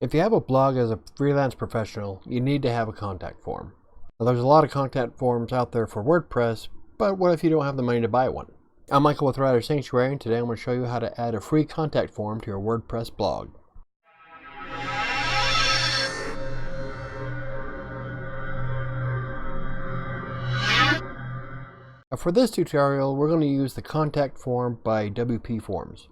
If you have a blog as a freelance professional, you need to have a contact form. Now, there's a lot of contact forms out there for WordPress, but what if you don't have the money to buy one? I'm Michael with WriterSanctuary, and today I'm going to show you how to add a free contact form to your WordPress blog. For this tutorial, we're going to use the contact form by WPForms.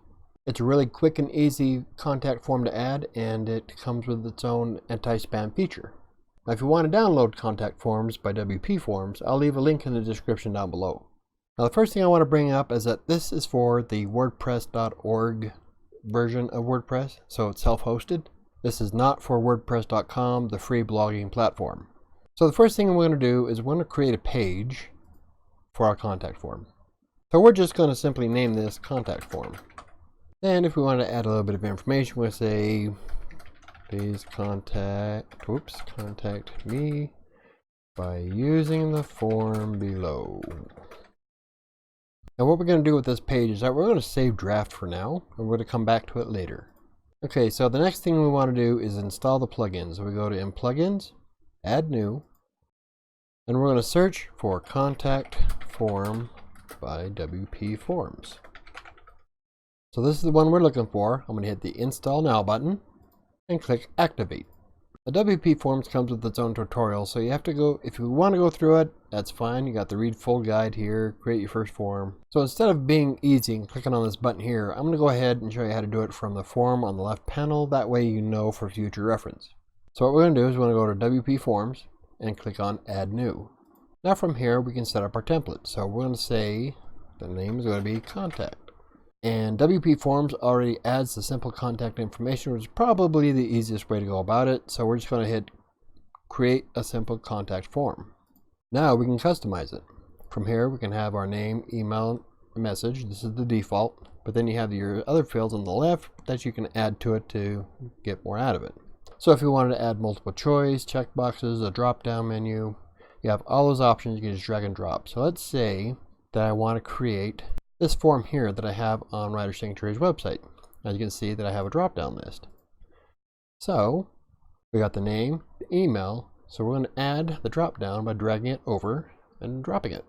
It's a really quick and easy contact form to add, and it comes with its own anti-spam feature. Now, if you want to download contact forms by WPForms, I'll leave a link in the description down below. Now, the first thing I want to bring up is that this is for the WordPress.org version of WordPress, so it's self-hosted. This is not for WordPress.com, the free blogging platform. So the first thing we're going to do is we're going to create a page for our contact form. So we're just going to simply name this contact form. And if we want to add a little bit of information, we'll say, please contact me by using the form below. Now what we're going to do with this page is that we're going to save draft for now, and we're going to come back to it later. Okay, so the next thing we want to do is install the plugins. So we go to In Plugins, Add New, and we're going to search for Contact Form by WPForms. So this is the one we're looking for. I'm going to hit the Install Now button and click Activate. The WPForms comes with its own tutorial, so you have to go, if you want to go through it, that's fine. You got the read full guide here, create your first form. So instead of being easy and clicking on this button here, I'm going to go ahead and show you how to do it from the form on the left panel. That way you know for future reference. So what we're going to do is we're going to go to WPForms and click on Add New. Now from here we can set up our template. So we're going to say the name is going to be Contact. And WPForms already adds the simple contact information, which is probably the easiest way to go about it. So we're just going to hit Create a Simple Contact Form. Now we can customize it. From here we can have our name, email, message. This is the default. But then you have your other fields on the left that you can add to it to get more out of it. So if you wanted to add multiple choice, checkboxes, a drop-down menu, you have all those options. You can just drag and drop. So let's say that I want to create this form here that I have on WriterSanctuary's website. As you can see that I have a drop-down list. So we got the name, the email, so we're going to add the drop-down by dragging it over and dropping it.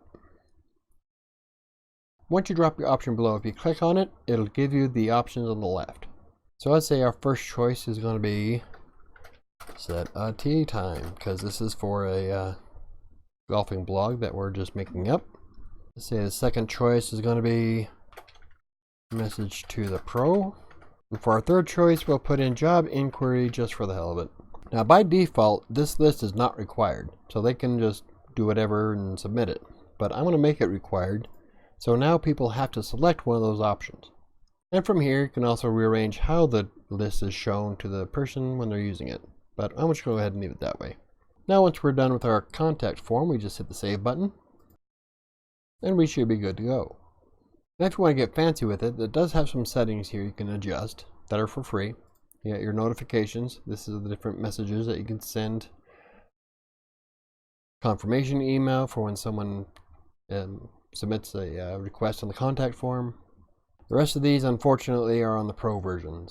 Once you drop your option below, if you click on it, it'll give you the options on the left. So let's say our first choice is going to be set a tea time, because this is for a golfing blog that we're just making up. Let's say the second choice is going to be message to the pro. And for our third choice, we'll put in job inquiry just for the hell of it. Now by default, this list is not required, so they can just do whatever and submit it. But I'm going to make it required, so now people have to select one of those options. And from here, you can also rearrange how the list is shown to the person when they're using it. But I'm just going to go ahead and leave it that way. Now once we're done with our contact form, we just hit the Save button. And we should be good to go. Now if you want to get fancy with it, it does have some settings here you can adjust that are for free. You got your notifications. This is the different messages that you can send. Confirmation email for when someone submits a request on the contact form. The rest of these unfortunately are on the pro version.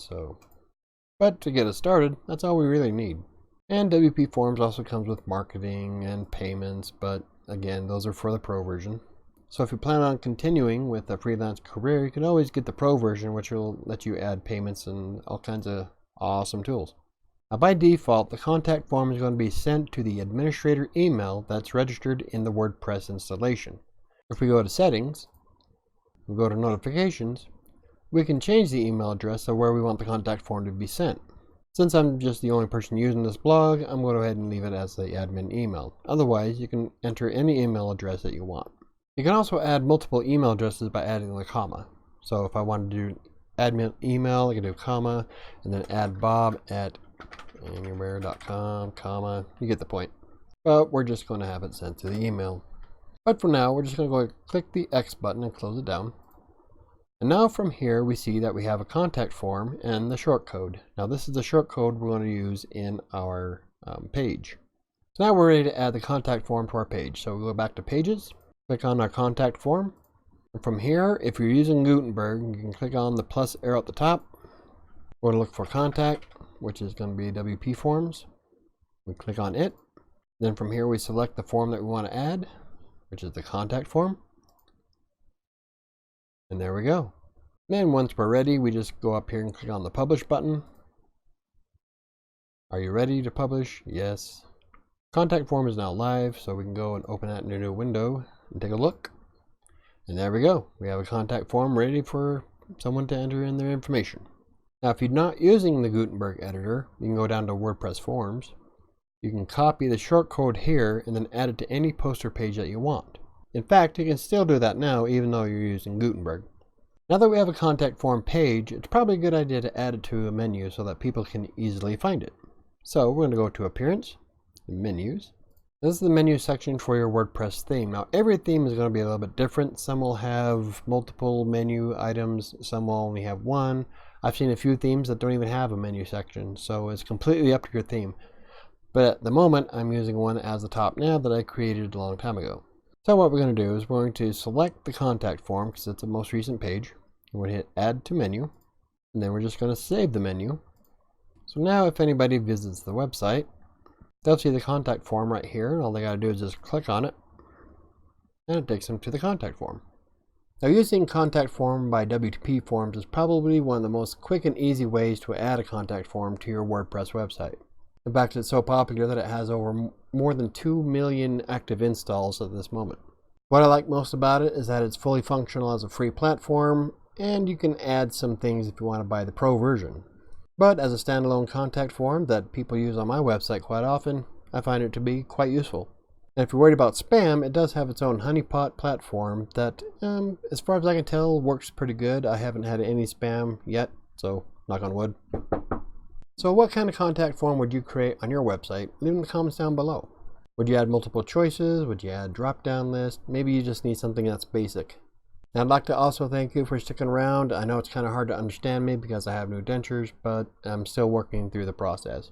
But to get us started, that's all we really need. And WPForms also comes with marketing and payments, but again, those are for the pro version. So if you plan on continuing with a freelance career, you can always get the pro version, which will let you add payments and all kinds of awesome tools. Now by default, the contact form is going to be sent to the administrator email that's registered in the WordPress installation. If we go to settings, we go to notifications, we can change the email address of where we want the contact form to be sent. Since I'm just the only person using this blog, I'm going to go ahead and leave it as the admin email. Otherwise, you can enter any email address that you want. You can also add multiple email addresses by adding the comma. So if I want to do admin email, I can do comma, and then add bob@anywhere.com, comma. You get the point. But we're just going to have it sent to the email. But for now, we're just going to go click the X button and close it down. And now from here, we see that we have a contact form and the shortcode. Now this is the shortcode we're going to use in our page. So now we're ready to add the contact form to our page. So we'll go back to Pages. Click on our contact form. And from here, if you're using Gutenberg, you can click on the plus arrow at the top. We're going to look for contact. which is going to be WPForms. We click on it. Then from here we select the form that we want to add, which is the contact form. And there we go. Then once we're ready, we just go up here and click on the publish button. Are you ready to publish? Yes. Contact form is now live, so we can go and open that in a new window and take a look. And there we go. We have a contact form ready for someone to enter in their information. Now, if you're not using the Gutenberg editor, you can go down to WordPress forms. You can copy the shortcode here and then add it to any poster page that you want. In fact, you can still do that now even though you're using Gutenberg. Now that we have a contact form page, it's probably a good idea to add it to a menu so that people can easily find it. So we're going to go to Appearance, Menus. This is the menu section for your WordPress theme. Now every theme is going to be a little bit different. Some will have multiple menu items, some will only have one. I've seen a few themes that don't even have a menu section, so it's completely up to your theme. But at the moment, I'm using one as the top nav that I created a long time ago. So what we're going to do is we're going to select the contact form because it's the most recent page. We're going to hit Add to Menu, and then we're just going to save the menu. So now if anybody visits the website, they'll see the contact form right here, and all they got to do is just click on it, and it takes them to the contact form. Now using contact form by WPForms is probably one of the most quick and easy ways to add a contact form to your WordPress website. In fact, it's so popular that it has over more than 2 million active installs at this moment. What I like most about it is that it's fully functional as a free platform, and you can add some things if you want to buy the pro version. But as a standalone contact form that people use on my website quite often, I find it to be quite useful. And if you're worried about spam, it does have its own honeypot platform that, as far as I can tell, works pretty good. I haven't had any spam yet, so knock on wood. So what kind of contact form would you create on your website? Leave in the comments down below. Would you add multiple choices? Would you add drop-down list? Maybe you just need something that's basic. And I'd like to also thank you for sticking around. I know it's kind of hard to understand me because I have new dentures, but I'm still working through the process.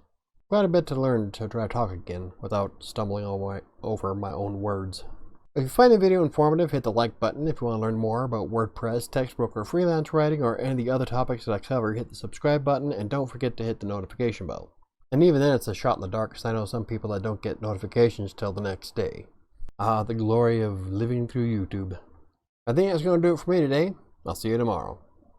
Quite a bit to learn to try to talk again without stumbling over my own words. If you find the video informative, hit the like button. If you want to learn more about WordPress, textbook, or freelance writing, or any of the other topics that I cover, hit the subscribe button, and don't forget to hit the notification bell. And even then, it's a shot in the dark, because I know some people that don't get notifications till the next day. Ah, the glory of living through YouTube. I think that's going to do it for me today. I'll see you tomorrow.